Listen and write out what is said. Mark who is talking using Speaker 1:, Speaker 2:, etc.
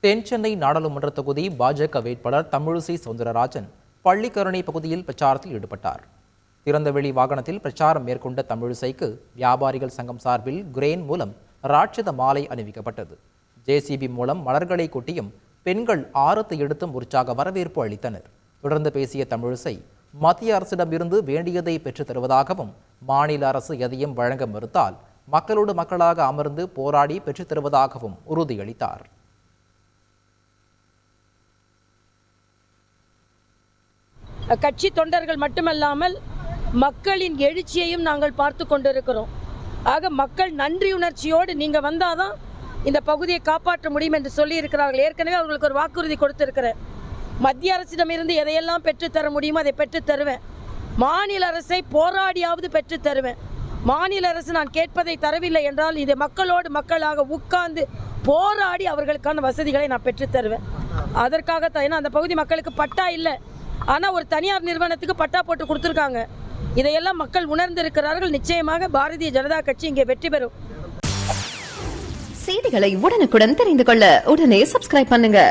Speaker 1: தென்சென்னை நாடாளுமன்ற தொகுதி பாஜக வேட்பாளர் தமிழிசை சவுந்தரராஜன் பள்ளிக்கரணை பகுதியில் பிரச்சாரத்தில் ஈடுபட்டார். திறந்தவெளி வாகனத்தில் பிரச்சாரம் மேற்கொண்ட தமிழிசைக்கு வியாபாரிகள் சங்கம் சார்பில் கிரேன் மூலம் ராட்சத மாலை அணிவிக்கப்பட்டது. ஜேசிபி மூலம் மலர்களை கொட்டியும் பெண்கள் ஆரத்தை எடுத்தும் உற்சாக வரவேற்பு அளித்தனர். தொடர்ந்து பேசிய தமிழிசை, மத்திய அரசிடமிருந்து வேண்டியதை பெற்றுத் தருவதாகவும், மாநில அரசு எதையும் வழங்க மறுத்தால் மக்களோடு மக்களாக அமர்ந்து போராடி பெற்றுத் தருவதாகவும் உறுதியளித்தார்.
Speaker 2: கட்சி தொண்டர்கள் மட்டுமல்லாமல் மக்களின் எழுச்சியையும் நாங்கள் பார்த்து கொண்டிருக்கிறோம். ஆக மக்கள் நன்றியுணர்ச்சியோடு நீங்கள் வந்தாதான் இந்த பகுதியை காப்பாற்ற முடியும் என்று சொல்லி இருக்கிறார்கள். ஏற்கனவே அவர்களுக்கு ஒரு வாக்குறுதி கொடுத்திருக்கிறேன். மத்திய அரசிடமிருந்து எதையெல்லாம் பெற்றுத்தர முடியுமோ அதை பெற்றுத் தருவேன். மாநில அரசை போராடியாவது பெற்றுத் தருவேன். மாநில அரசு நான் கேட்பதை தரவில்லை என்றால் இது மக்களோடு மக்களாக உட்கார்ந்து போராடி அவர்களுக்கான வசதிகளை நான் பெற்றுத் தருவேன். அதற்காகத்தான். ஏன்னா அந்த பகுதி மக்களுக்கு பட்டா இல்லை, ஆனால் ஒரு தனியார் நிறுவனத்துக்கு பட்டா போட்டு கொடுத்துருக்காங்க. இதையெல்லாம் மக்கள் உணர்ந்திருக்கிறார்கள். நிச்சயமாக பாரதிய ஜனதா கட்சி இங்கே வெற்றி பெறும்.
Speaker 3: செய்திகளை உடனுக்குடன் தெரிந்து கொள்ள உடனே சப்ஸ்கிரைப் பண்ணுங்க.